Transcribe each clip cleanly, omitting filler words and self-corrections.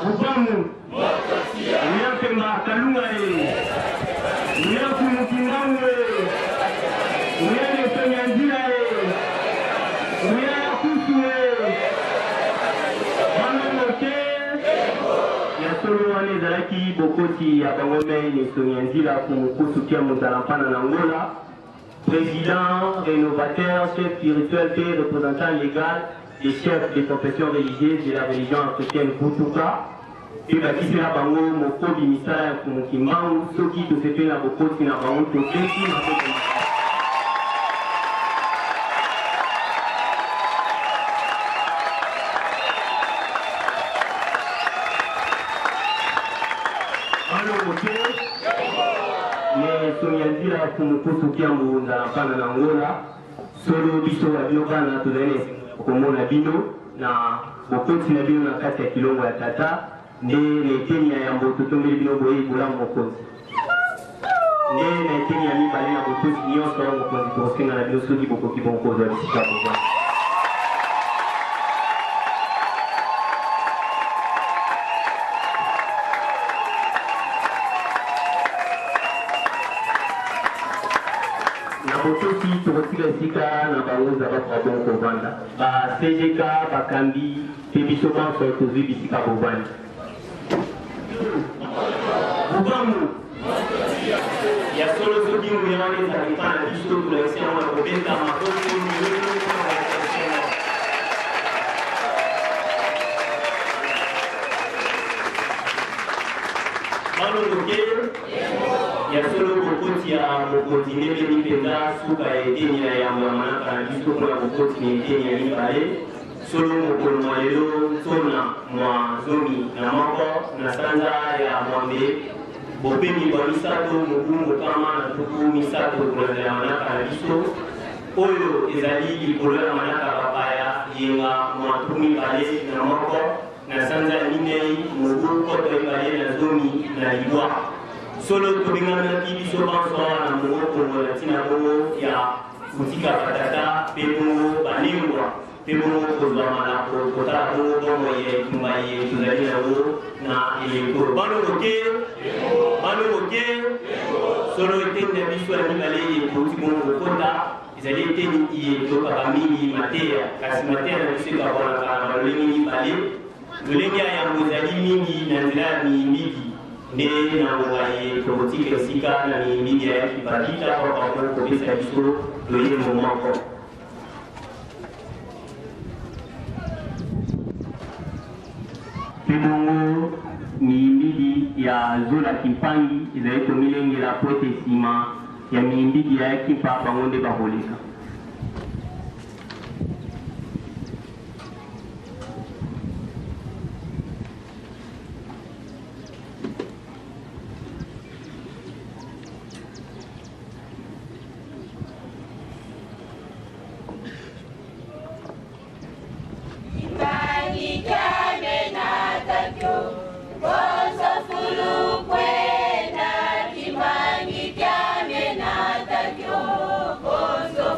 Upamu Uyapemba Kalunga Uyakumukimbawe Uyanetonyanzira Uyakusue Manomoke Yasolo wane zalaki bokoti ya bangome Netonyanzira kumukusu kia muzalampana na Angola. Président, rénovateur, chef spirituel et représentant légal des chefs des confessions religieuses de la religion africaine Kutuka. Et bâti la bango, moko bimisala kumukimau, soki to sepe na bokoti na bango to kesi na bokoti. Sonyanzira kumukusu kiambu nzalapana na Angola solo biso ya biokana tuzene komona bino na bokoti na bino na kati ya kilongo ya tata nde neteni ya yambo tutombeli bino boye bula mokonzi nde neteni ya mibale na bokoti nyonso ya mokonzi tokosenga na bino soki bokoki bonkozo ya bisika boza Botoki tokotika esika na bango za bafra bon kovanda ba CGK bakambi te biso banso tozwi bisika bovandi Bubamu ya solo soki muyane zalikana biso tunaisi yango na kobenda makoki Malongoke ya solo bokoti ya mokonzi nebeli mpenza suka eteni ya yambo ya manaka na biso mpona bokoti na eteni ya mibale solo mokolo mwa lelo tona mwa zomi na moko na sanza ya mwambe bopemi bwa misato mobu mokama na tuku misato kolanda ya manaka na biso oyo ezali likolo ya manaka bapaya yenga mwa tuku mibale na moko na sanza ya minei mobu koto mibale na zomi na libwa solo tobengana biso banso na moko na tina bongo ya kutika patata pe bongo baningwa pe bongo kozwa malako kotala bongo bongo ye tumbaye tuzali nango na elekoro banomoke solo eteni ya biso ya mibale ekoti bongo kota ezali eteni iye tokaka mingi mateya kasi mateya na biso ekabwanaka na balolenge mibale lolenge ya yango ezali mingi na nzela ya mimbigi nde na mwaye tokotika esika na mimbigi ya kipakita kwa bako kopesa biso loye momako Pibongo mimbigi ya zola kimpangi ezali tomilengela po ete nsima ya mimbigi ya kimpa bango nde bakoleka Bonzo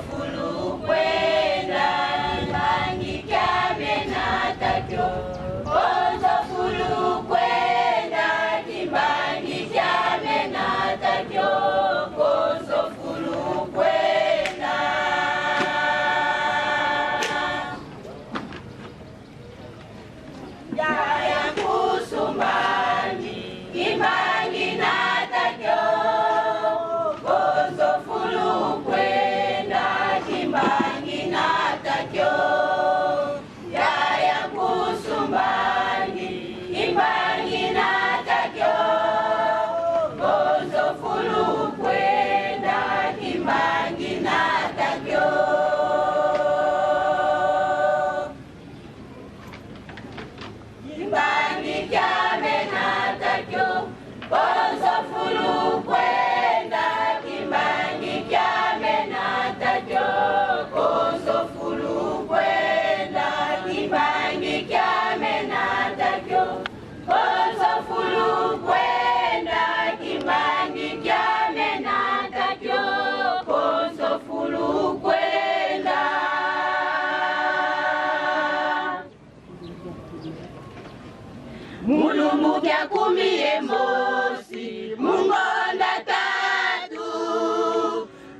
mulungu kya kumie mosi mungonda tatu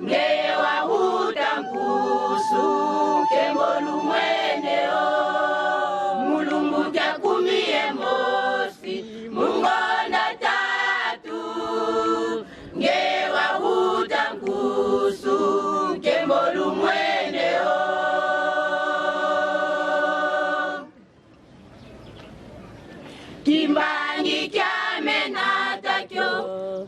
ngeye wahuta mkusu kembolu mweneo mulungu kya kumie mosi mungonda tatu ngeye wahuta mkusu kembolu mweneo Kimbangi kyame natakyo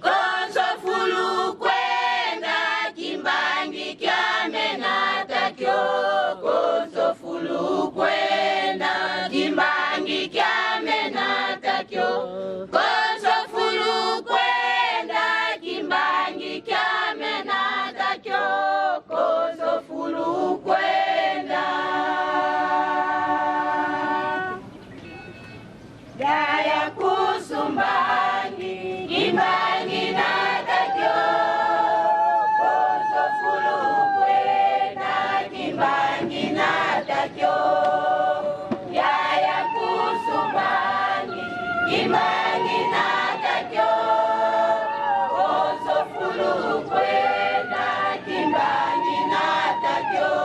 konso fulu kwenda Kimbangi kyame natakyo konso fulu kwenda Kimbangi kyame natakyo konso fulu kwenda Kimbangi kyame natakyo konso fulu kwenda Gaya kusumbangi, Kimbangi natakyo, konso fulu kwenda, Kimbangi natakyo. Gaya kusumbangi, Kimbangi natakyo, konso fulu kwenda, Kimbangi natakyo.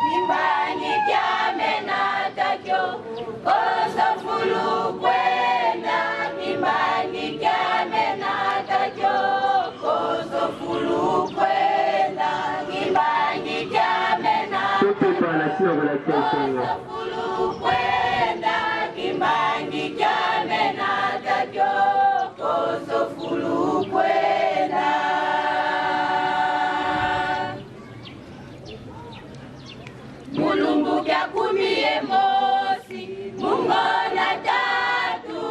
Kimbangi kyame natakyo konso fulu kwenda Kimbangi kyame natakyo konso fulu kwenda Kimbangi kyame natakyo konso fulu kwenda Kimbangi kyame natakyo konso fulu kwenda mulungu kya kumie mosi mungona tatu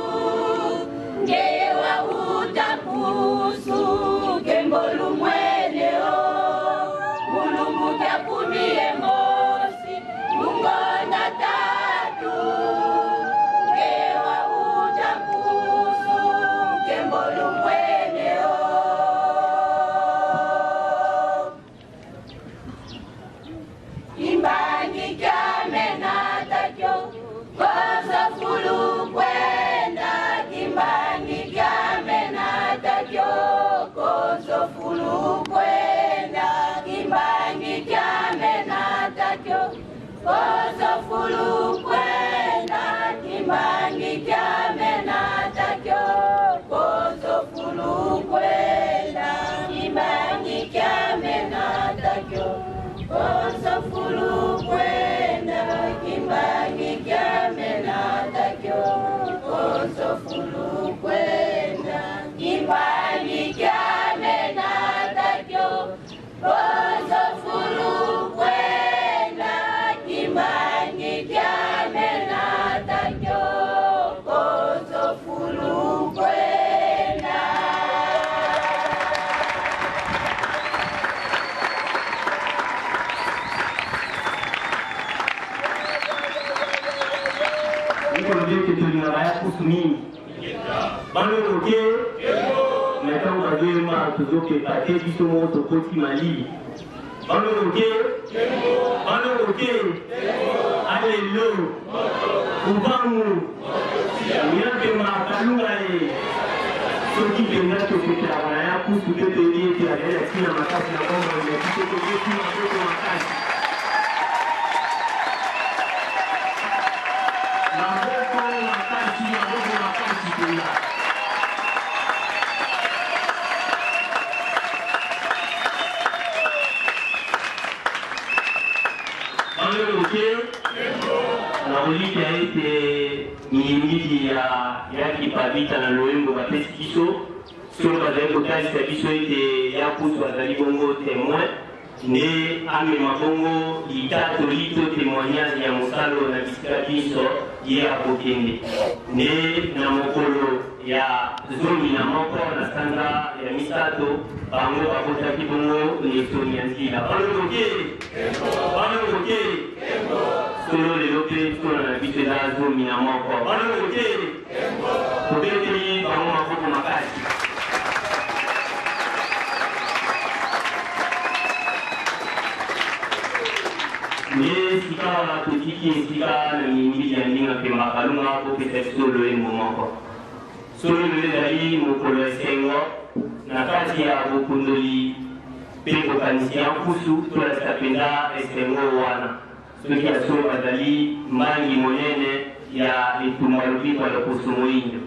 ngeye wahuta mkusu kembolu mweneo mulungu kya kumie mosi mungona tatu ngeye wahuta mkusu kembolu mweneo Kimbangi kyame natakyo konso fulu kwenda Kimbangi kyame natakyo konso fulu kwenda Kimbangi kyame natakyo konso fulu kwenda Kimbangi kyame natakyo konso fulu kwenda Kimbangi kyame natakyo konso fulu kwenda Kimbangi kyame natakyo konso fulu kwenda Kimbangi kyame natakyo konso fulu kwenda Kimbangi kyame natakyo konso fulu kwenda que tu lui auras soumis. Bano roke, maintenant on va dire ma toujours que paquet du saumon au petit Mali. Bano roke, alléluia. Ubamu, yake makalunga ye. Soki kenda to kutara ya kusu ke te die ti ale sina makasi na bomba ile kiko kiti na koko makasi. Nauli qui a été mingi ya kipavita na loembo bapesi biso solo bazali kotalisa biso ete ya kutu azali bongo témoin nde amema bongo litato lito témoignage ya mosalo na bisika biso ye akokende nde na mokolo ya zomi na moko na sanza ya misato bango bakotaki bongo lesoni ya nzila banokoke solo lelo mpe tona na biso eza zomi na moko banokoke tobeteli bango maboko makasi nde sika Voilà, petit qui est là, il y a une pema kalunga pour peut-être solo et moment quoi. Solo le dali mo kolo esengo na kati ya bukundoli pepo kanisia kusu tola tapenda esengo wana. Soki ya solo badali mangi monene ya itumbalubi kwa lokusumo inyo.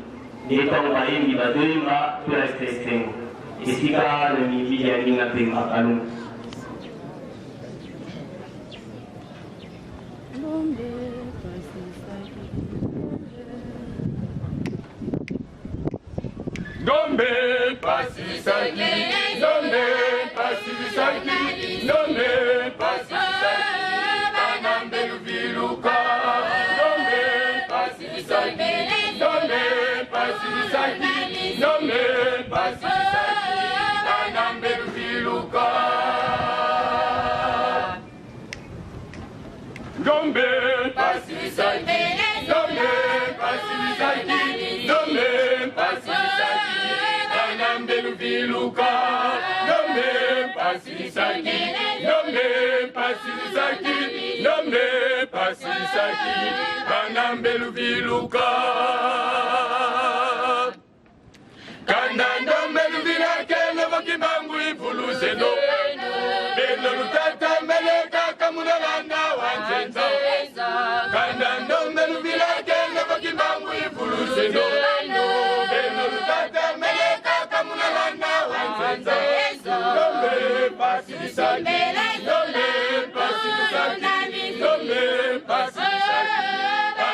Ndeta mbaimbi badoimba tola esengo. Esika na mimbi ya ninga pema kalunga. Dombe pasisaki, dombe pasisaki, dombe pasisaki, anambelu viluka. Dombe pasisaki, dombe pasisaki, dombe pasisaki, anambelu viluka. Dombe pasisaki, dombe pasisaki, dombe pasisaki. Viluka, dombe pasisaki, dombe pasisaki, dombe pasisaki, anambelu viluka. Kanda ndombelu vilake leva kibangu ifuluse do. Bendo lutata meleka kamuna landa wanzenza. Kanda ndombelu vilake leva kibangu ifuluse do. Bendo lutata meleka kamuna landa wanzenza. Dombe pasisaki, dombe pasisaki, dombe pasisaki,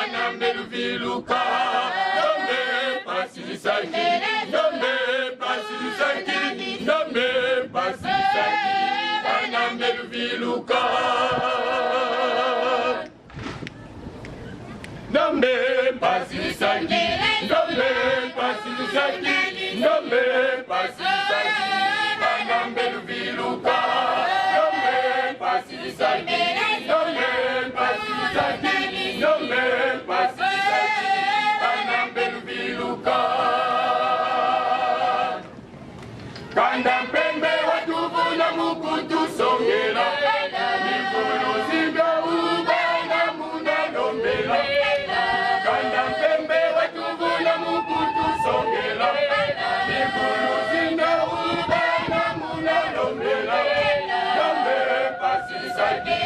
anambelu viluka. Dombe pasisaki, dombe pasisaki, dombe pasisaki, anambelu viluka. Dombe pasisaki, dombe pasisaki, dombe pasisaki, anambelu viluka. Dombe pasisaki, dombe pasisaki, dombe pasisaki, anambelu viluka. Kanda pembe watubu na mukutu songela, mifulu zibya ubana muna dombela. Kanda pembe watubu na mukutu songela, mifulu zibya ubana muna dombela. Dombe pasisaki,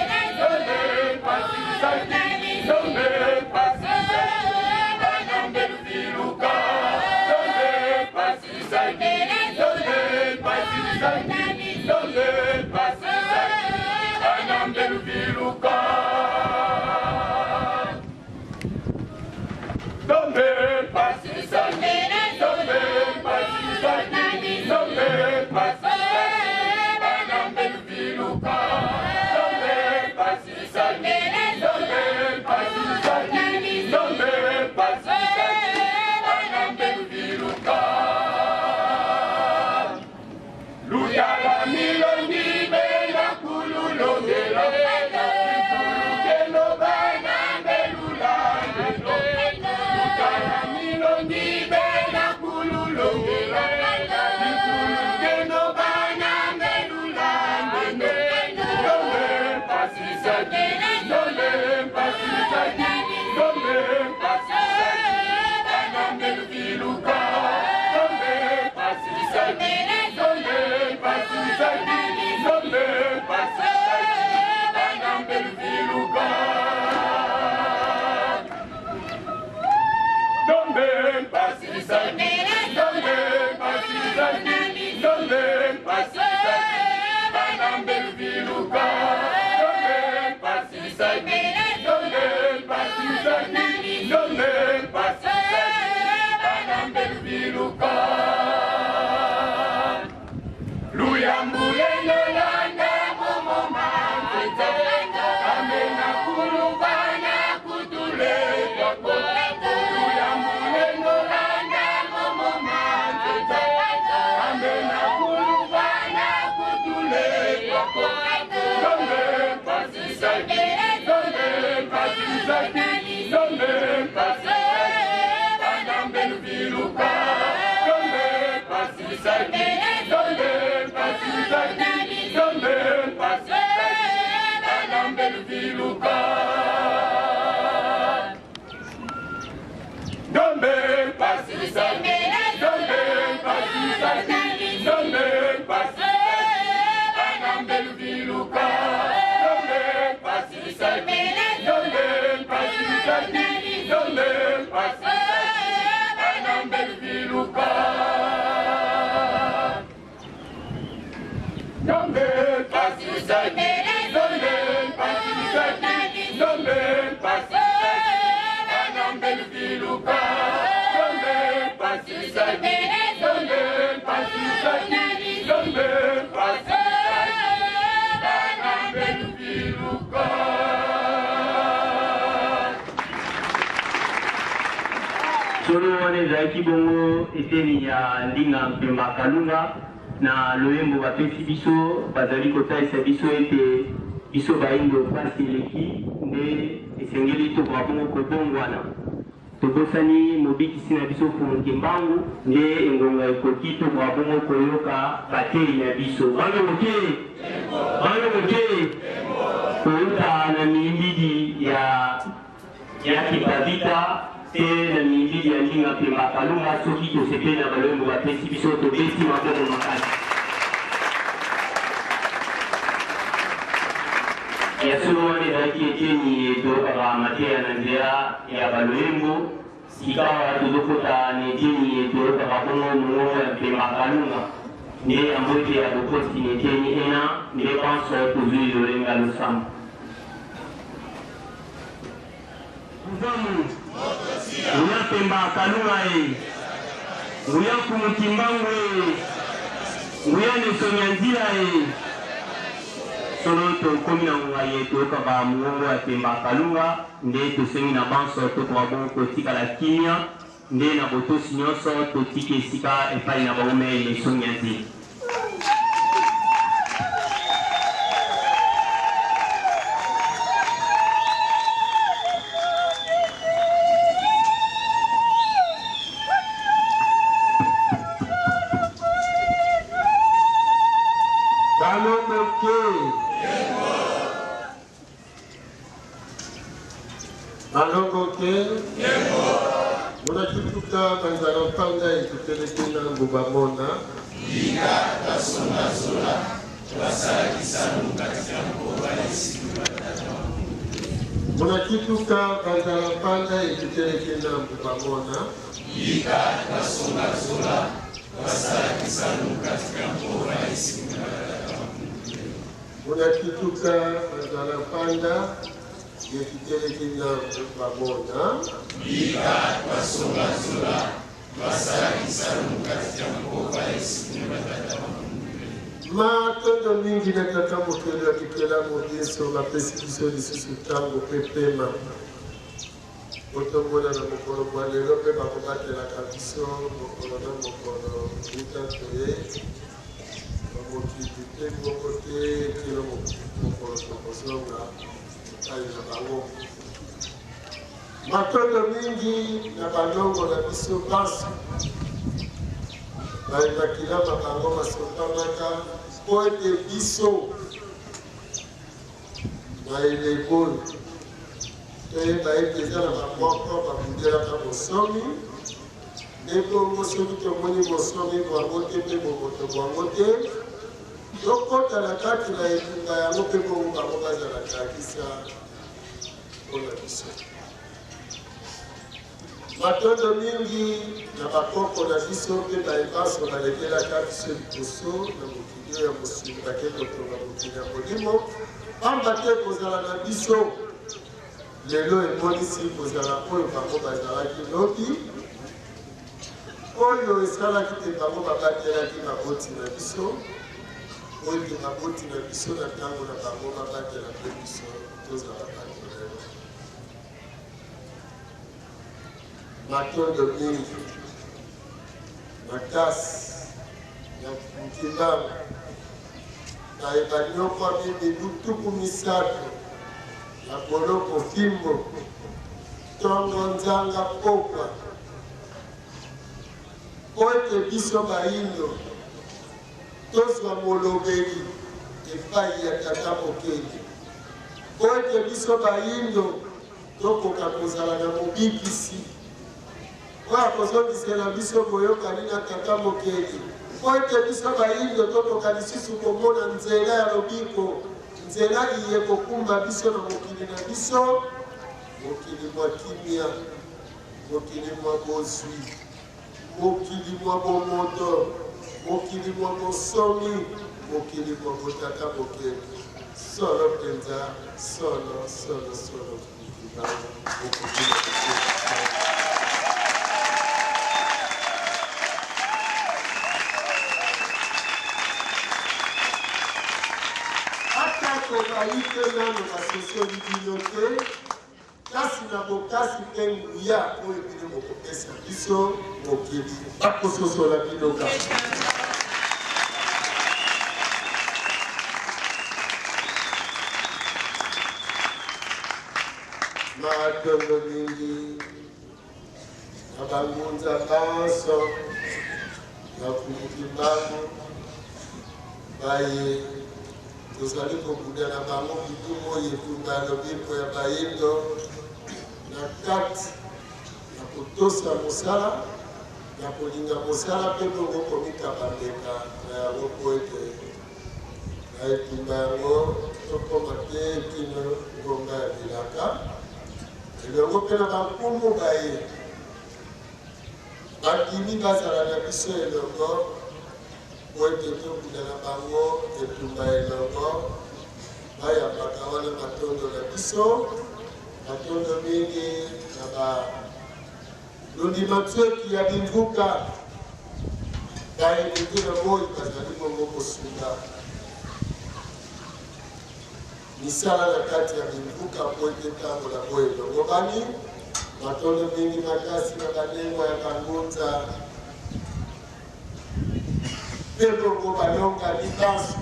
solo wane zaiki bongo eteni ya ndinga mpemba kalunga na loyembo bapesi biso bazali kotalisa biso ete biso baindo pasi eleki nde esengeli tokoka bongo kobongwana tobosani mobikisi na biso funke mbangu nde engonga ekoki tokoka bongo koyoka batei na biso bango moke kouta na miimbidi ya kipavita te na miimbidi ya ndinga mpemba kalunga soki tosepeli na baloyembo bapesi biso tobesi mabongo makasi ya solo wane ezalaki eteni toyokaka mateya na nzela ya baloyembo sikawa tozokota na eteni toyokaka bongo mongongo ya mpemba kalunga nde yango ete ya bokosi na eteni ena nde panso tozwi lolenga losambo nguya mpemba kalunga nguya kumukimbangu nguya nesonya nzila solo tokomi na ngonga ye toyokaka mongongo ya mpemba kalunga nde tosengi na banso tokoka bongo kotikala kimia nde na botosi nyonso totika esika epai na bango me lesongi ya nzela Munachituka kanzara panga itutelekina mbubamona Ika kasonga sola Wasaki sanu katika mkoba isiku batata Munachituka kanzara panga itutelekina mbubamona Ika kasonga sola Wasaki sanu katika mkoba isiku batata Munachituka kanzara panga Yekitelekina mbubamona Ika kasonga sola Wasaki sanu katika mkoba isiku batata Matondo mingi na tata mokelo ya kikela modiso bapesi biso lisusu ntango mpe pema otomona na mokolo mwa lelo mpe bakobatelaka biso mokolo na mokolo mitanto ye bamokili mpe moko te kilo mokolo tokozonga epai na bango matondo mingi na balongo na biso basi baebakilama bango basopanaka po ete biso baeleboyi toyeba ete eza na bamoko babundelaka bosomi nde bongo soki tomoni bosomi bwango te mpe bomoto bwango te tokota na kati na etunga yango mpe bongo bango bazalaka kisa mpona biso matondo mingi na bakoko na biso mpe baebaso balekelaka biso liboso na mokili oyo ya mosuni bake kotonga mokili ya molimo pamba te kozala na biso lelo emonisi kozala oyo bango bazalaki lobi oyo esalaki te bango babatelaki maboti na biso oyo te maboti na biso na ntango na bango babatela mpe biso tozala batelelo matondo mingi makasi ya mkimbangu naeba nyokwa mimi lutuku misato na boloko fimbo tongo nzanga pokwa ote biso baindo tozwa molobeli epai ya tata mokeli ote biso baindo tokoka kozala na mobikisi oyo kozongisela biso boyokani na tata mokeli po ete biso baindo tokoka lisusu komona nzela ya lobiko nzela iye kokumba biso na mokili na biso mokili mwa kimia mokili mwa bozwi mokili mwa bomoto mokili mwa bosomi mokili mwa botata mokeli solo mpenza solo baite nano basosoli bino te kasi na bokasi mpe nguya oyo bino bokopesa biso mokili bakososola bino kaka. Matondo mingi na bangunza banso na kumukimbangu baye tozali kobuda na bango bitumo yetunga lobiko ya bayindo na kati na kotosa mosala na kolinga mosala mpe bongo komikaba mbeka na yango po ete na etumba yango tokoma te kino ngonga ya bilaka elongo mpe na bankumu baye bandimi bazala na biso elongo po ete tokuda na bango etumba elongo bayambaka wana matondo na biso matondo mingi na balondima tweki ya bimvuka bayelenge na moi bazali bongo kosunga misala na kati ya bimvuka po ete tambola po elongo bani matondo mingi makasi na banengwa ya bangunza mpe bongo balonga libanso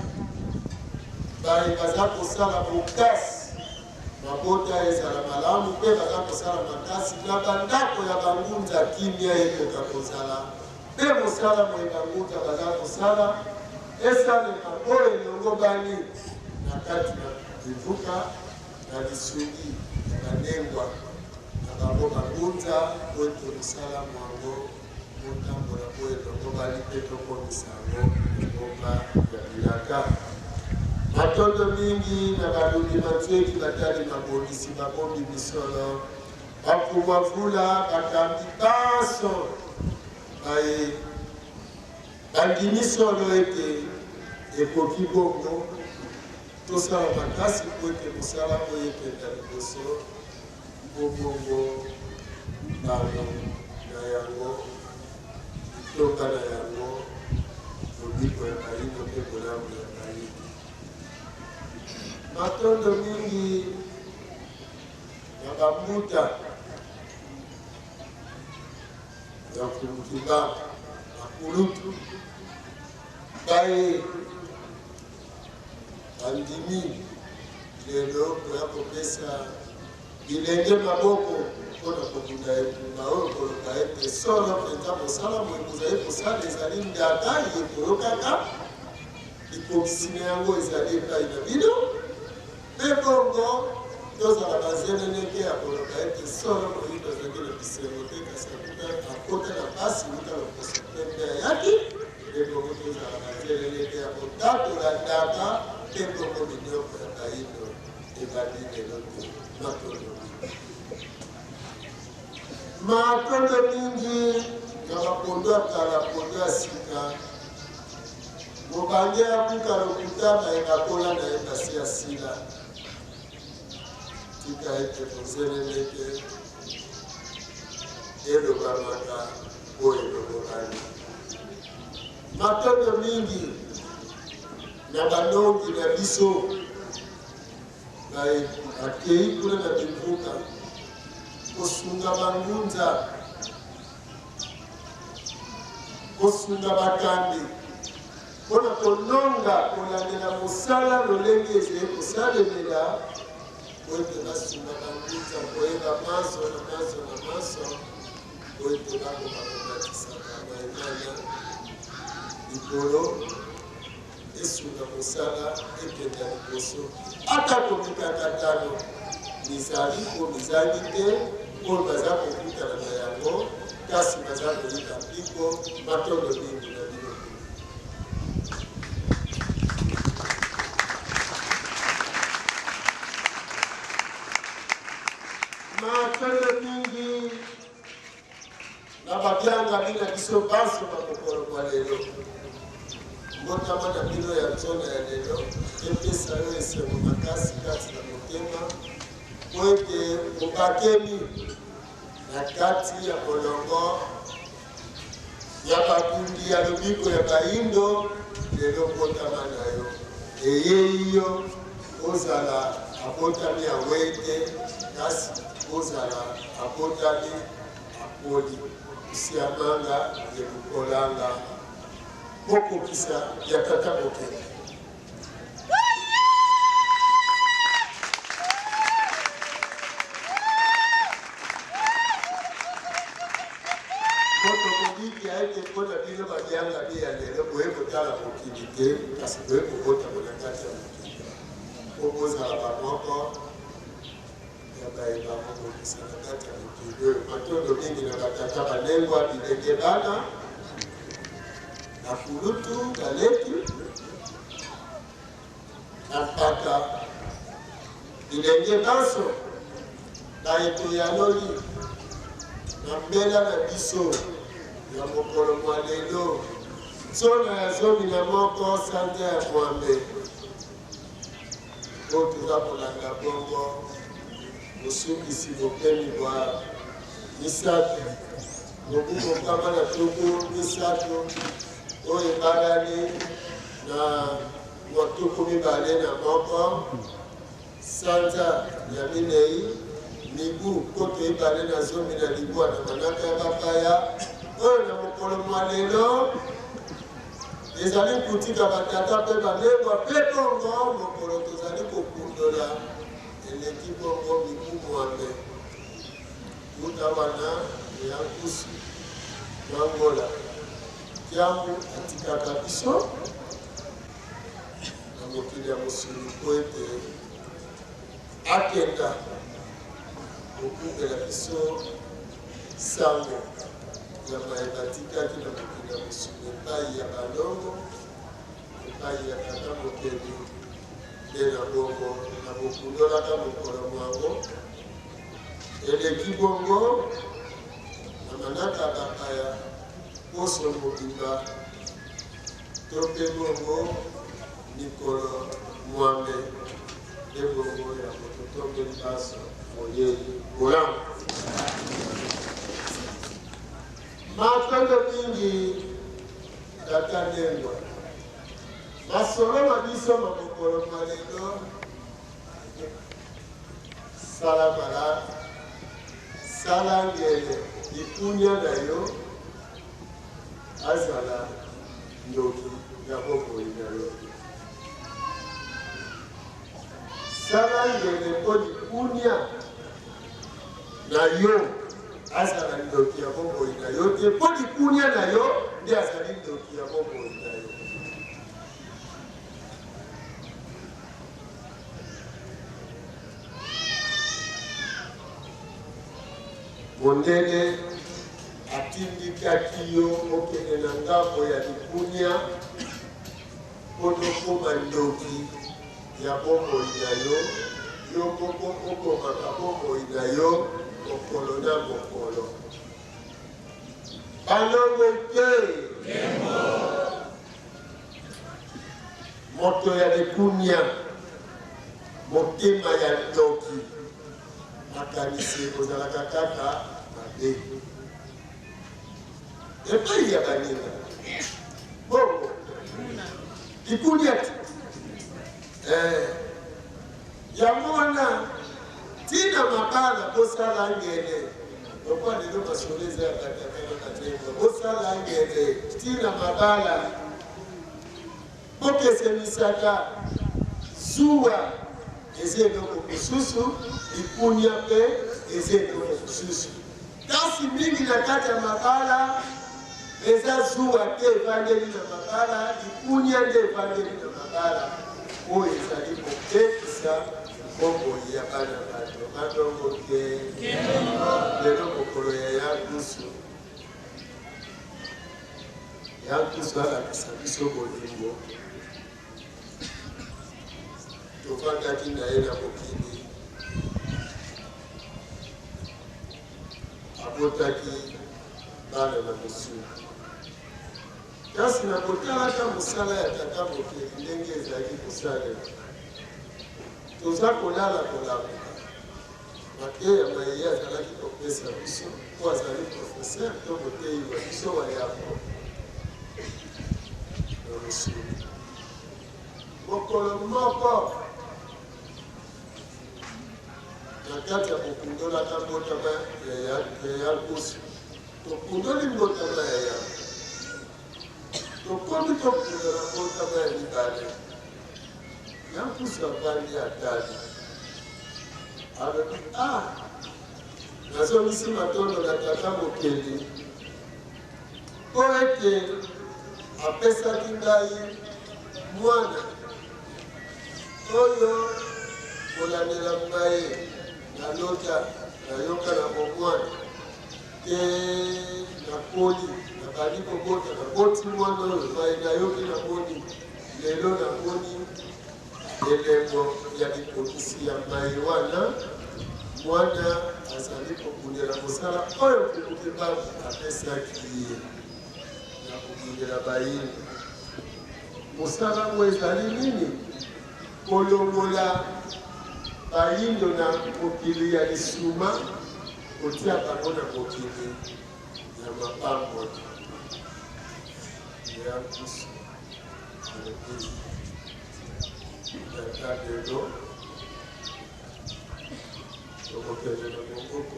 baye baza kosala bokasi mabota ezala malamu mpe baza kosala makasi na bandako ya bangunza kimia ekoka kozala mpe mosala moye bangunza baza kosala esalema oyo elongo bani na kati na bivuka na lisungi ya banengwa na bango bangunza oyo mosala mwango motambola po elongo bali mpe tokomisa yango ekomba ya bilaka matondo mingi na balongi matweki batali mabongisi babombi misolo bakumwa vula bakambi banso baye bandimi solo ete ekoki bongo tosala makasi po ete mosala oyo ekenda liboso po bongo bano na yango toka na yango lobiko ya bayindo mpe bolamu ya bayindo matondo mingi na bamuta ya kumukimba bakulutu baye bandimi lelo koya kopesa bilenge maboko mpona kobunda etumba oyo koloba ete solo mpenza mosala moye kozali kosala ezali ndaka yekoyokaka likokisi na yango ezali epai na bino mpe bongo tozala bazeneneke ya koloba ete solo moyindo azangi na bisengo te kasi akota na pasi wuta na poso pembe ayaki mpe bongo tozala bazeneneke ya kotatola ndaka mpe bongo minyoko ya bayindo ebandi lelo te matondo matondo mingi na bapondo ya kala pondo ya sika mobange ya kuka lokuta bayebakola na ye basi ya sila tika ete kozeleleke elobamaka oyo elobokani matondo mingi na banongi na biso akei kuna na bimvuka kosunga bangunza kosunga bakambi mpona kononga kolandela mosala lolenge ezali kosalemela po ete basunga bangunza koyeba maso na maso na maso po ete bakoka kobatisaka baemana likolo esunga mosala ekenda liboso ata komikaka tano mizali po mizali te oyo baza kokutana na yango kasi baza koyika mpiko matondo mingi na bino matondo mingi na babyanga bina biso banso bakokolo kwa lelo mbotama na bino ya zona ya lelo epesa yo esengo makasi kati na motema po ete obakemi na kati ya kolongo ya bakundi ya lobiko ya bayindo lelo mbotama na yo eyei yo ozala abotami yango ete kasi ozala abotami akoli isiamanga yekukolanga okokisa yakata bokele. Kotokobiki aike kota bino bajanga bia lelo kuweko tala mukilite kasi kuweko kota mwanakati ya mukilite. Kokoza abamoko yabaye bamoko kisana kati ya mukilite. Matondo mingi na batata banengwa bilenge bana na kulutu galeti na mpaka bilenge baso na eto ya loli na mbela na biso ya mokolo mwa lelo zona ya zomi na moko sante ya mwambe po tuza kolanda bongo mosukisi bopemi bwa misato mobu mokama na tuku misato oyo ebalani na motuku mibale na moko sanza ya minei mibu koto ebale na zomi na libwa na manaka ya bapaya oyo na mokolo mwa lelo ezali kutika batata mpe banengwa mpe bongo mokolo tozali kokundola eleki bongo mibu mwambe kuta wana ya nkusu wangola tiamu atikaka biso na mokili ya mosulu po ete akenda okungela biso sango ya mayeba tikaki na mokili ya mosulu epai ya balongo epai ya tata mokeli nde na bongo na bokundolaka mokolo mwango eleki bongo na manaka bapaya poso mobimba to mpe bongo mikolo mwambe nde bongo ya moto tongeli baso oyeli bolamu matondo mingi tata ndengwa masolo mabiso mamokolo malelo sala mala sala ngele ikunya na yo azala ndoki ya bomoi na yo sala ngele po likunya na yo azala ndoki ya bomoi na yo te po likunya na yo nde azali ndoki ya bomoi na yo. Mondele atindikaki yo okende na ngambo ya likunya potokoma ndoki ya bomoi na yo yo moko okomaka bomoi na yo mokolo na mokolo balongo te moto ya likunya motema ya ndoki makanisi kozalaka kaka mabe epai ya baninga bongo likunya ti yango wana tina mabala bosala ngele lokwa lelo masolo eza ya batakana katenga bosala ngele tina mabala bokesemisaka zuwa eza eloko mosusu likunya mpe eza eloko mosusu kasi mingi na kati ya mabala eza zuwa te evangeli na mabala likunya nde evangeli na mabala oyo ezali kotekisa bomoi ya bana bato badongo te lelo mokolo ya yankusu alakisa biso bolingo tovandaki na ye na mokili abotaki bana na mosulu kasi na kotalaka mosala ya tata mokili ndenge ezalaki kosalela toza kolala kolamuka mateya maye azalaki kopesa biso po azali profeser to moteyi wa biso wayako na mosulu mokolo moko kati ya kokundola ta mbotama ya kusu tokundoli mbotama ya tokomi tokundola mbotama ya libale ya kusu avandi atali alobi nazongisi matondo na tata mokeli po ete apesaki ngai mwana oyo kolandela ngai nalota nayoka na bomwana te nakoli nakali kobota naboti mwana oyo mai nayoki namoni lelo namoni elembo ya likokisi ya mai wana mwana azali kokundela mosala oyo kuluki babu apesaki ye na kokundela bayini mosala ngo ezali nini kolongola bayindo na mokili ya lisuma kotia bango na mokili ya mapambo ya kusu tata lelo tokokende na mongoko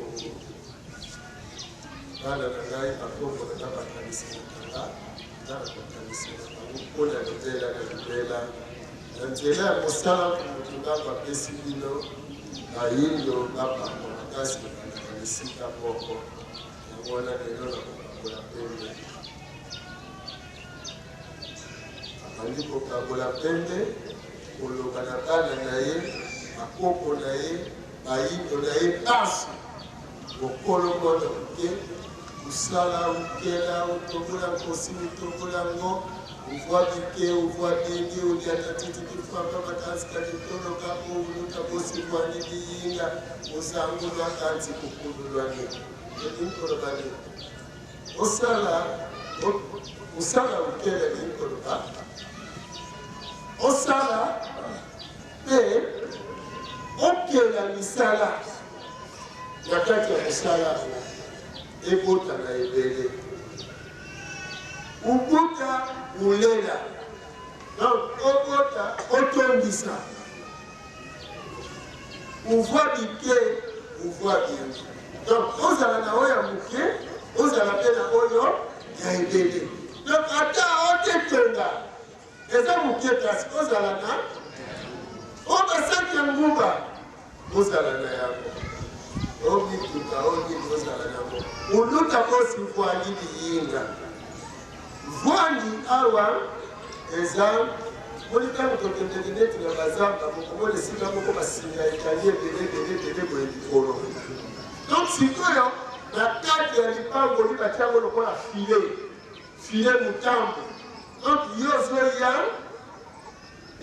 bana na ngai bakombo na bakanisi na kanga na bakanisi na bango mpona libela na libela na nzela ya mosala motunga bapesi bino bayindo bapango makasi na bisika moko yango wana lelo na kokabola pembe abandi kokabola pembe koloba na bana na ye bakoko na ye bayindo na ye pasi bokolo mwana moke usala ukela utobola nkosi utobola ngo uvwa bike uvwa bingi uliata titi kifamba matansi kakitono kako uluta bosi kwani biyinga usangu makanzi kukudulwani edinkoloba usala ukela edinkoloba osala pe okela misala na kati ya mosala ebota na ebele ubuta ulela obota otondisa uvwa bike uvwa bingi donc ozala na oyo ya moke ozala mpe na oyo ya ebele donc ata otetonga eza moke kasi ozala na o basaki ya nguba ozala na yango obituka onini ozala nango uluta kosi vwandi biyinga vwandi awa eza molikani tokendeki neti na bazamba mokomona esika moko basinga etali ebele boye likolo donc sikoyo na kati ya lipango libatiango lokola file mutambo donc yozoya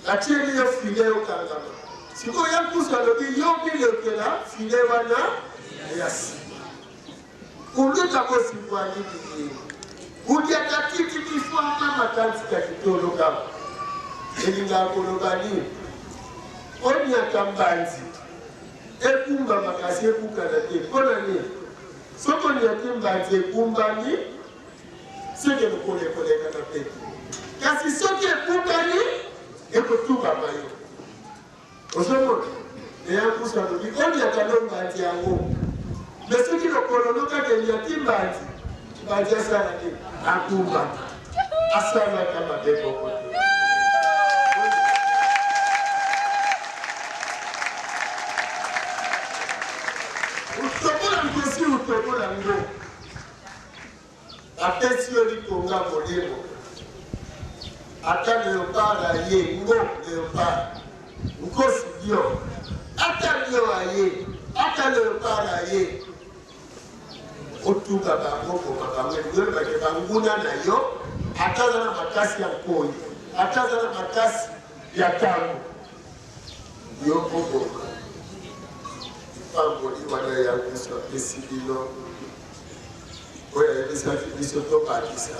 atieli yo file okangama sikoyo ya kusu alobi yo bilekela file wana ya nsima uluta kosi vwandi biyinga udiaka titi kifwama makanzi kakitolo kama elinga koloba nini oniaka mbanzi ekumba makasi ekukana te mpona nini soki oniaki mbanzi ekumbani seke mokolekolekana pe kasi soki ekumbani ekotubama yo ozomona eyankusa lobi oniaka no mbanzi yango me soki lokolono kaka eliaki mbanzi mbanzi asala te akumba asalaka mabe moko te utobola nkosi utobola ngo apesi yo likonga molemo ata leopard aye ngo leopard nkosi dio ata lio aye ata leopard aye otuka bango koma bango elingoli bake banguna na yo ataza na makasi ya nkoi ataza na makasi ya tango yo koboka pamboli wana ya kusu apesi bino oyo ayebisaki biso tobakisa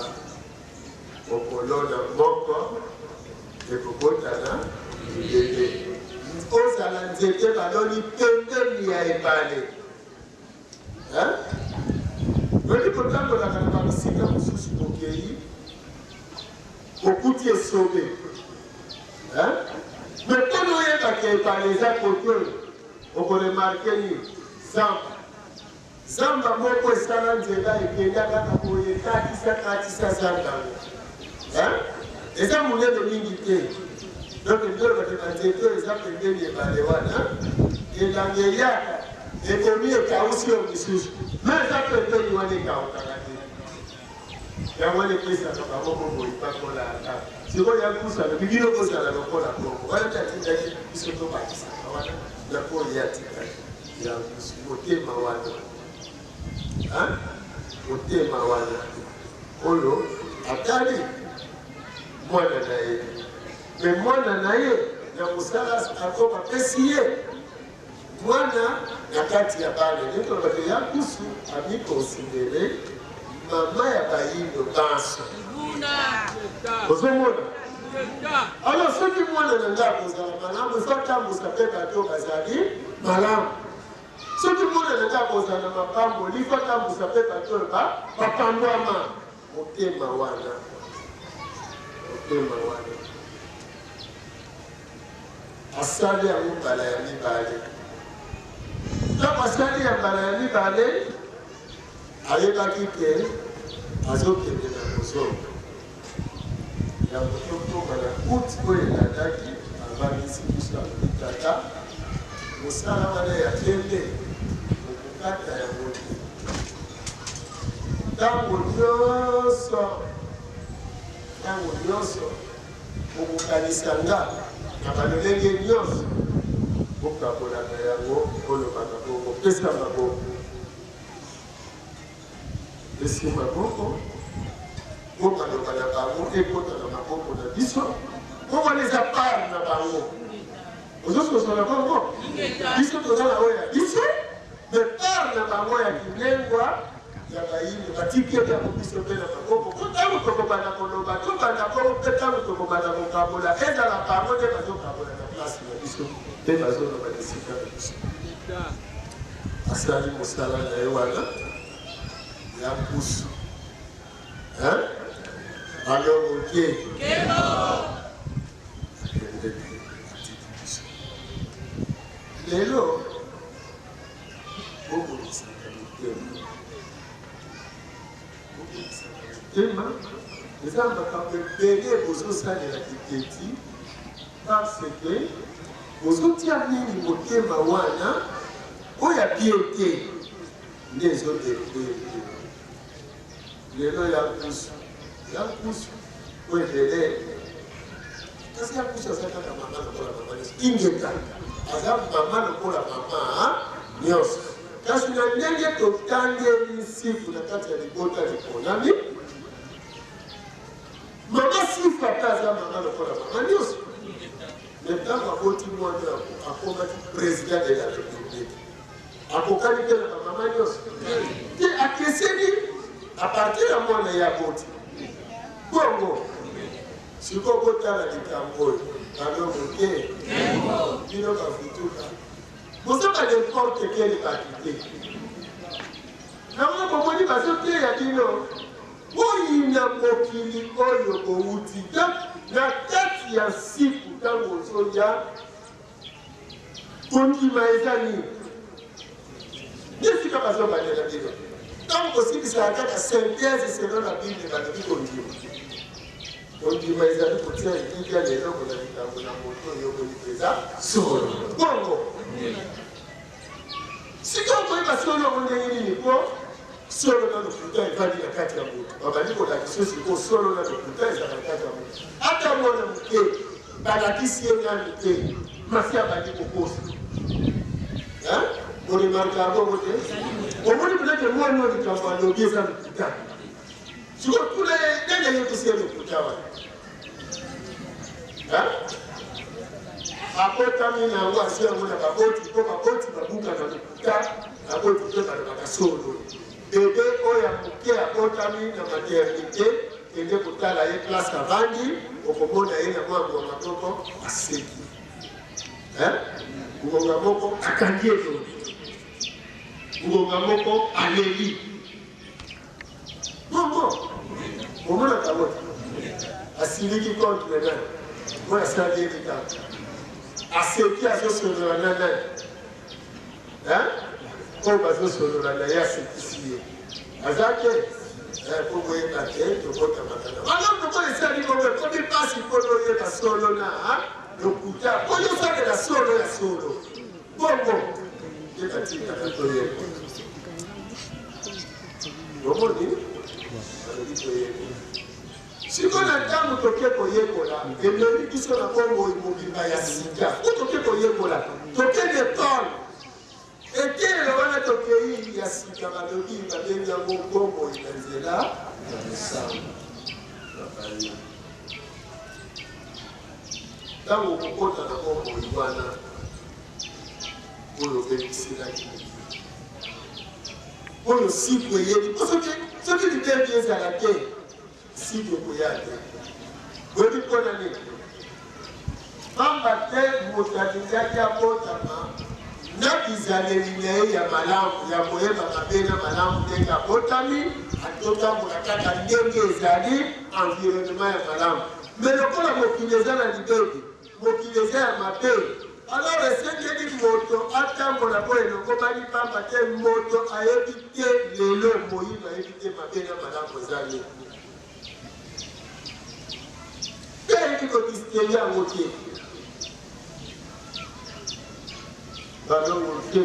okolona moko ekobotana nzete ozala nzete baloni pembeni ya ebale Weli kotambolaka na bamisika mosusu bokei okuti esobe me mpona oyebaka ebale eza kote oyo on peut remarquer Zamba moko esala nzela ekenda kaka boye katisa zamba. Eza monene mingi te. Donc ndio batekanzete eza pembeni ebale wana. Elange yaka ekomi ekausi yo misusu. Mais eza pembeni wana ekaukaka te. Yango pesa kaka moko boye pakola ata. Siko ya kusala bibino kozala lokola kongo. Wana tatindaki biso tobakisa wana na poli ya tikaki. Ya motema wana. Motema wana oyo atali mwana na ye me mwana na ye na mosala akoma pesi ye mwana na kati ya bale netolobake ya kusu amikonsidere mama ya bayindo banso ozomona alors soki mwana na nga akozala malamu efatambusa mpe bato bazali malamu soki mwana na nga akozala mapambo lifatambusa mpe bato bapambwama motema wana asali yango mbala ya mibale ntango asali ya mbala ya mibale ayebaki ke azokende na kozonga yango tokoka na kuti oyo elandaki avandisi biso akitata mosala wana ya pembe okokata yango te ntango nyonso okokanisa nga na balolenge nyonso okabolaka yango olobaka bongo pesa maboko esi maboko okaloba na bango ekota na maboko na biso owana eza part na bango ozososola bongo biso toza na oyo ya biso me part na bango ya kilengwa ya bayini batikeli yango biso mpe na maboko po ntango tokobanda koloba tobanda bongo mpe ntango tokobanda kokabola ezala bango nde bazokabola na place na biso mpe bazoloba na esika na biso asali mosala na ye wana ya pusu alongoke lelo bokolisaka mitema eza makambo ebele bozosalela kiteti parce que bozotia nini motema wana oyo abie te nde ezodepende lelo ya kusu oyo ebele kasi ya kusu aza kaka mama lokola mama nyonso ingeta aza mama lokola mama nyonso kasi na ndenge totangeli sifu na kati ya libota liponami mama sifu ata aza mama lokola mama nyonso ntango aboti mwana akomaki président de la république akokani te na bamama nyonso te akeseni apartir ya mwana ya boti bongo sikoyo kotala likambo oyo alongoke bino bafutuka bozoka n'importe quel baki te nango bomoni bazoteya bino boyina mokili oyo bowuti na kati ya siku ntango ozoya kondima eza nini esika bazobandela bino ntango kosilisaka kaka synthèse selon la bible balobi kondima kondima ezali kotia ebibi ya leloko na likambo na moto oyo oboni mpenza solo bongo sikoyo koyeba solo yango ndenge nini po solo na lokuta evandi na kati ya moto babandi kolakisa sikoyo solo na lokuta eza na kati ya moto ata mwana moke balakisi ye nani te masi abandi kokosa oremarka bongo te omoni peut-être mwana oyo likambo alobi eza lokuta sikoyo tuna ndenge yekisi ye lokuta wana akotami na yango asi yango na baboti mpo baboti babuka na lokuta baboti mpe balobaka solo bebe oyo ya moke akotami na maternité kende kotala ye place avandi okomona ye na mwango maboko aseki ngonga moko akangi elongi ngonga moko aleli bongo omona kaboti asiliki contre nani moi asali ye likaka aseki azosolola na nani oyo bazosolola na ye asekisi ye azake koboyeba te tobotamakana alors lokola esali bongo ekomi mpasi mpona oyeba solo na lokuta oyo osalela solo ya solo bongo nde batikaka toyeba omoni balobi toyeba sikoyo na ntango toke koyekola ememi biso na bongo mobimba ya sika po toke koyekola toke lekole etelo wana tokei ya sika balobi babengi yango bomoi na nzela ya mosango ntango kokota na bomoi wana oyo obebiselaki oyo siku eyebi soki litendi ezala te siku ekoya te oyebi mpona nini pamba te moto alingaki abotama na bizaleli na ye ya malamu ya koyeba mabe na malamu ndenge abotami atotambola kaka ndenge ezali environnement ya malamu me lokola mokili eza na libebi mokili eza ya mabe alors esengeli moto atambola po elongo bani pamba te moto ayebi te lelo moyindo ayebi te mabe na malamu eza nini mpe ayebi kodisteli yango te balongo te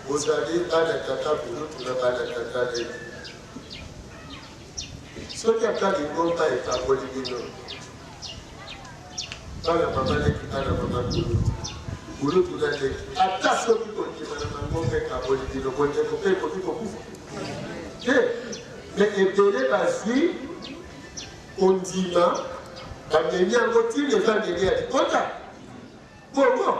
ozali bana tata kulutu na bana tata leli soki ata lingomba ekaboli bino bana mama leki bana mama kulutu na leki ata soki kondima na mangomba ekaboli bino kondeko mpe ekoki kokufa te me ebele bazwi kondima bamemi yango ntina evangeli ya libota bongo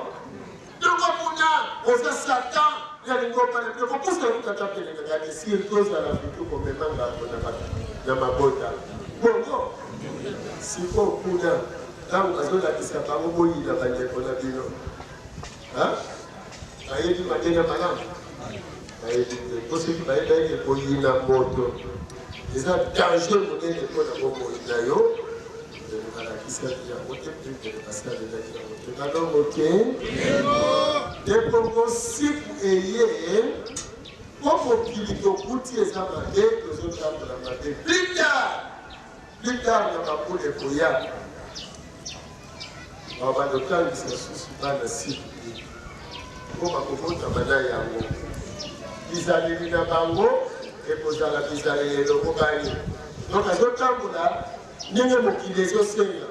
ndongo kuna oza satan yalingo pana biloko mposa okutata pelengaka desir tozala vitu komemanga na mabota bongo siko kuna ntango bazolakisa bango boyina bandeko na bino bayebi madena malamu bayebi te po soki bayeba ete koyina moto eza danger monene mpona bomoi na yo epongo siku eye po mokili tokuti eza mabe tozotambola mabe plitard na mabula ekoya awa bandotangisa susu bana siku po bakobotama na yango bizaleli na bango ekozala bizaleli elongo bani donc azotambola ndenge mokili ezosenga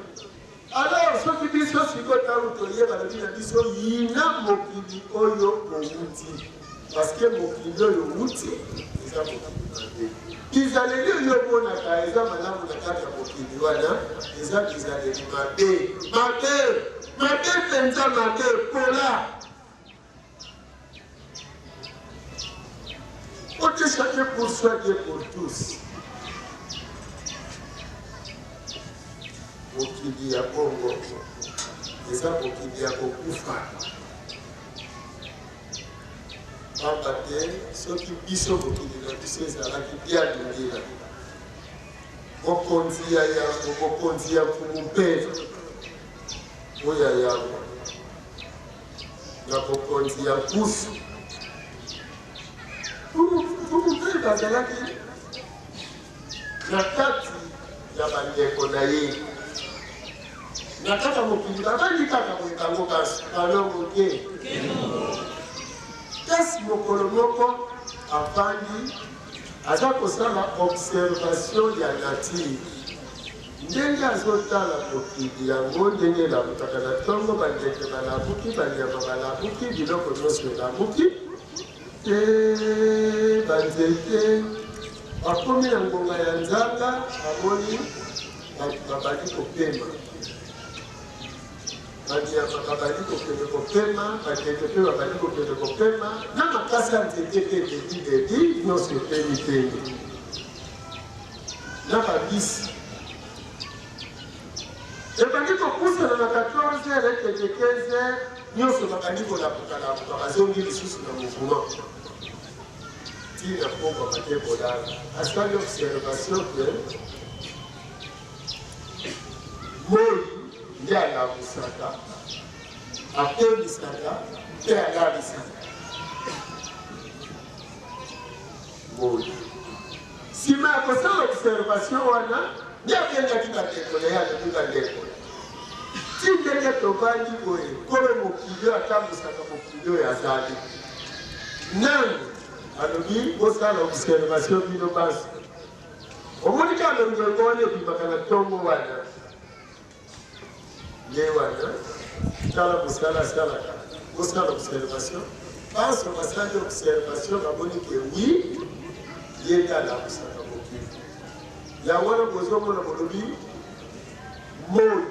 alors soki biso sikoyo ntango toyeba lobi na biso yina mokili oyo owuti parceke mokili oyo owuti eza mokili mabe bizaleli oyo omonaka eza malamu na kati ya mokili wana eza bizaleli mabe mpenza mabe kola ote chacun pour soi Dieu pour tous mokili ya bongo eza mokili ya kokufa pamba te soki biso mokili na biso ezalaki bia lingila mokonzi ya yango mokonzi ya mfumu mpe oyo ya yango na mokonzi ya kusu mfumu mpe bazalaki na kati ya bandeko na ye na kaka mokili babandi kaka boyebango balongo te kasi mokolo moko afandi aza kosala observation ya nature ndenge azotala mokili yango ndenge elabukaka na ntongo bandeke balabuki banyama balabuki biloko nyonso elabuki te banzete bakomi na ngonga ya nzanga amoni babali kopema banyama babali kokende kopema bandeke mpe babali kokende kopema na makasi ya nzete mpe bebi nyonso epenipeni na babisi ebandi kopusana na 14 ekeke 15 nyonso babandi kolapukalapuka bazongi lisusu na mouvement tina poko bate kolala asali observation ke moi nde alamusaka apemisaka mpe alalisaka moyi nsima ya kosala observation wana nde akendaki bandeko na ye alobi bandeko ti ndenge tovandi boye kolo mokili oyo atambusaka mokili oyo azali nani alobi bosala observation bino basi omoni ka longongo wana ebimaka na ntongo wana ye wana tala mosala asalaka bosala observation banso basali observation baboni ke wi ye nde alambusaka mokili yango wana bozomona bolobi moi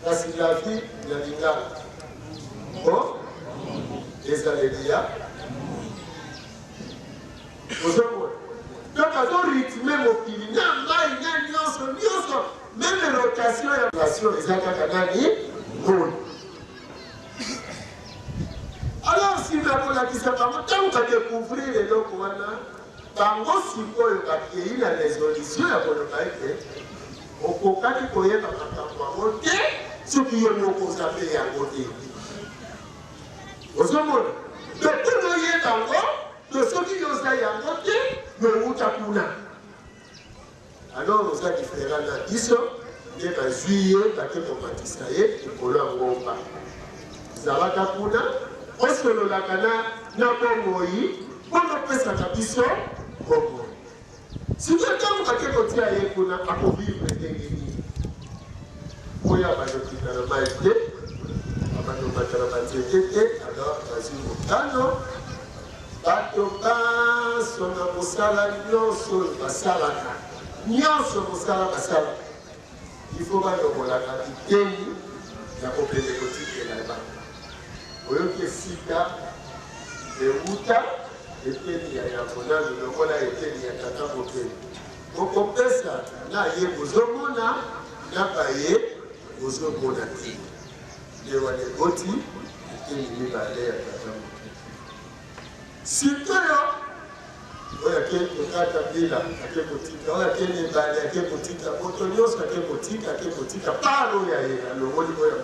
kasi la vie ya lingala o ezaleli ya bozomona donc azorythme mokili na mai na nyonso meme rotation ya nation eza kaka nani moi alors si nakolakisa bango ntango badécouvrir eloko wana bango sikoyo bakei na résolution ya koloba ete okokaki koyeba makambo yango te soki yo mokoza mpe yango te ozomona to mpona oyeba yango to soki yoza yango te nouta kuna alors oza diferent na biso nde bazwi ye bake komatisa ye likolo ya ngomba ezalaka kuna osololaka na bomoi mpona opesaka biso bomoi sikoyo ntango bake kotia ye kuna akovivre ndenge nini oyo abandokita na mai te abandokata na banzete te alors bazwi motano bato banso na mosala nyonso oyo basalaka nyonso mosala basalaka ifo bandokolaka biteni ya kopende kotikela bango oyoki esika euta eteni ya yamonano lokola eteni ya tata mokeli okopesa na ye bozomona na baye bozomona te nde wana eboti eteni mibale ya tata mokeli sikoyo oyo ake kokata mbila ake kotika oyo ake mibale ake kotika moto nyonso ake kotika palo oyo ayela longoli oyo ya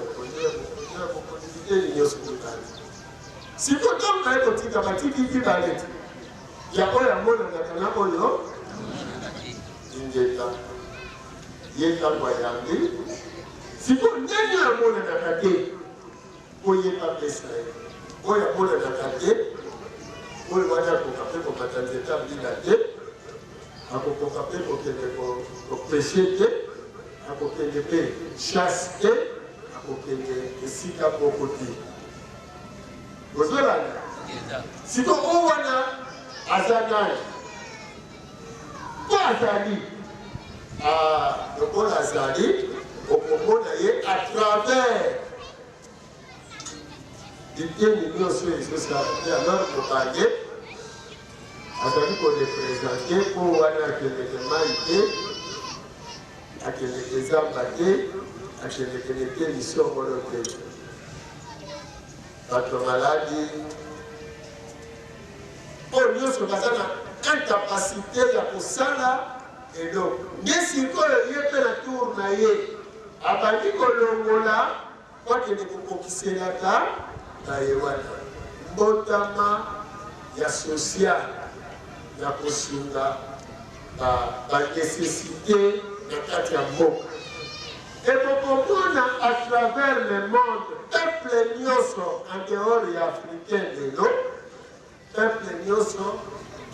mokonzi eteni nyonso mibale sikoyo ntango baye kotika batiki mibale te ya oyo amonanaka na oyo ingeta ye ntango ayambi sikoyo ndenge oyo amonanaka te oyeba pesa ye oyo amonanaka te oyo wana akoka mpe komata nzeta mbila te akokoka mpe kokende kopeshe te akokende mpe chasse te akokende esika moko te ozolanda siko oyo wana aza nani mpo azali lokola azali okomona ye à travers biteni nyonso ezosala te alors mobange azali korepresente mpo wana akendeke mai te akendeke zamba te akendekene te lisongolo te bato maladi oyo nyonso baza na incapacité ya kosala eloko nde sikoyo ye mpe na tour na ye abandi kolongola po akende kokokiselaka na ye wana mbotama ya social ya kosunga banécessité na kati ya mboka ekokomona à travers le monde peuple nyonso en dehors ya africain lelo peuple nyonso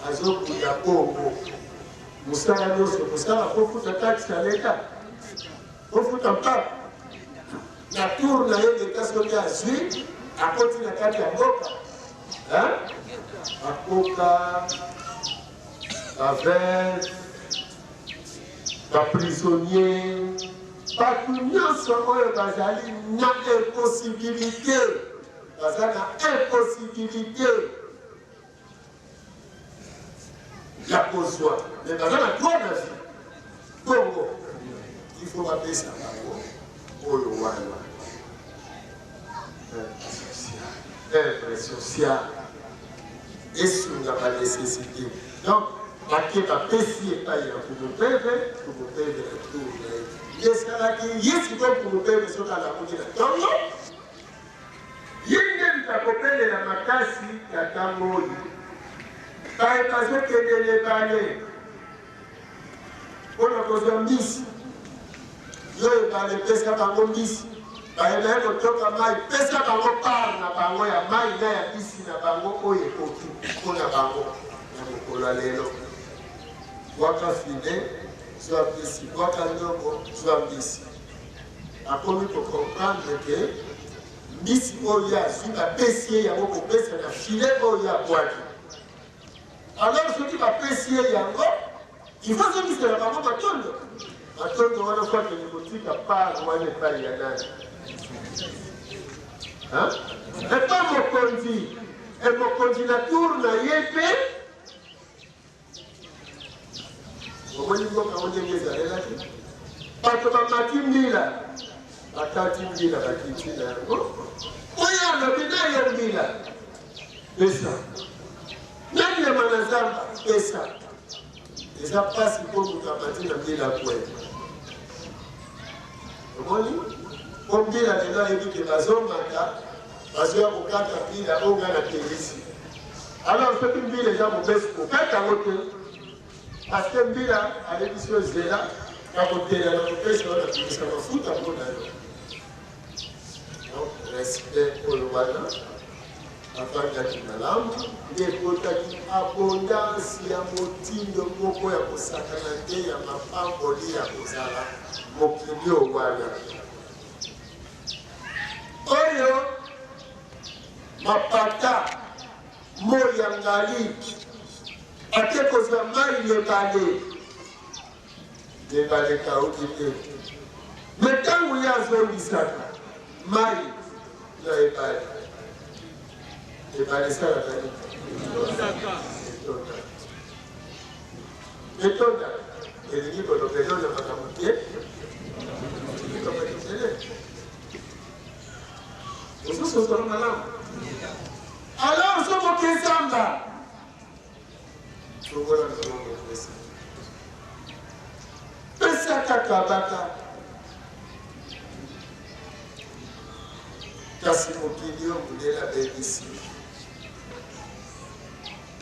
azokuta bongo mosala nyonso kosala kofuta taxe ya leta kofuta mpaka na tour na ye leta soki azwi akoti na kati ya mboka akoka bavere baprisonnier bato nyonso oyo bazali na impossibilité baza na impossibilité ya kozwa me baza na droit na vie bongo ifo bapesa bango oyo wana œuvre sociale esunga banécessité donc bake bapesi epai ya kumopeve etour na ye yesalaki yesi ko kumupele soka la mukina tongo yinde mtakopelela makasi ya tamoli kae kazokendele bale ona kozwa mbisi yoye bale pesa bango mbisi baye kotoka mai pesa bango par na bango ya mai na ya mbisi na bango oyo ekoki mpona bango na mokolo lelo waka fide zwa mbisi waka ndongo zwa mbisi akomi kokomprendre ke mbisi oyo azwi bapesi ye yango kopesa na file oyo abwaki alors soki bapesi ye yango ifo zomisela bango matondo matondo wana kwakende kotika par wana epai ya nani epa mokonzi na tour na ye mpe omoni mboka ngo ndenge ezalelaki bato bamati mbila bakati mbila bakiti na yango oyo alobi na ye mbila pesa nani ya manazamba pesa eza mpasi mpo moto amati na mbila kwene omoni mpo mbila lelo ayebi ke bazomata bazoya kokata mbila oyo nga na telisi alors soki mbila eza mobesi kokata yango te parce que mbila alebisi yo zela na kotela na kopesa wana kopesa mafuta mpona yo donc respect oyo wana afandaki malamu nde ekotaki abondance ya motindo moko ya kosakana te ya mapamboli ya kozala mokili oyo wana oyo mapata moyangali ate kozwa mai lebale kauki te me ntango ye azongisaka mai na ebale esalaka etonda elingi kolobela na makambo te ozososola malamu alors somokezamba tokola nzongopesa pesa kaka baka kasi mokili oyo mondele abebisi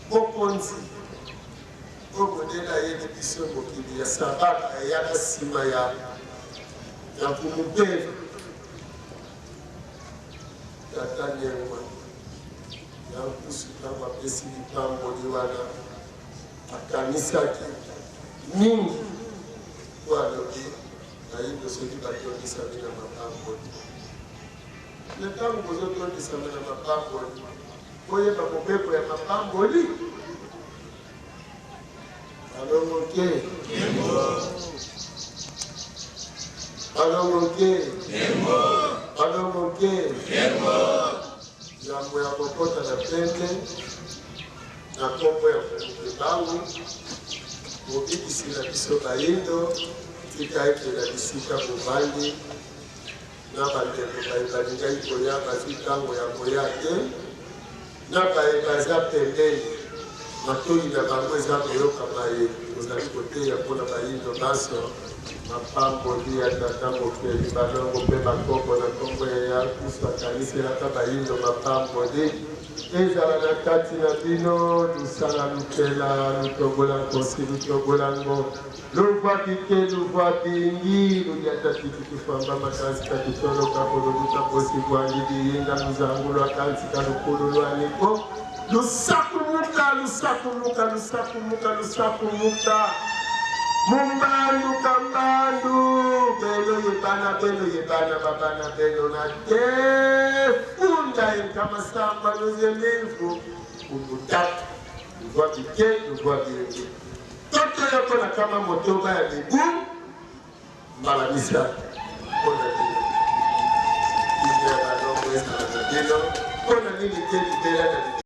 mokonzi oyo mondele ayebi biso mokili ya sabaka eyaka nsima ya kumupele tata nyengwa ya nkusu ntango apesi lipamboli wana akanisaki mingi po alobi nayindo soki batondisami na mapamboli me ntango bozotondisami na mapamboli oyeba mopepo ya mapamboli alongoke jambo ya kokota na pembe na kombo ya bangu mobikisila biso bayindo tika ekela bisika mobali na bandeko balingai koya bazwi ntango ya koya te na baza pembeni matoi na bango eza koyokama ye ozali koteya mpona bayindo banso mapamboli ya tata mokeli balongo mpe bakombo na kombo ya kusu akaniselaka bayindo mapamboli ezala na kati na bino lusala lukela lutobola nkosi lutobolango luvwa bike luvwa bingi luliata tiki tufamba makasi katitoloka pololuka kosi bwangi biyinga luzangulu akansika lukulu lwaniko lusakumuka mumbandu kambandu belo yebana babana belo na defunda enkamasamba nozemevu umutatu luvwa bike luvwa bingi toto yoko na kama motoba ya mibu mbala misatu mpona bino inya balongo ezala na bino mpona nini te libela na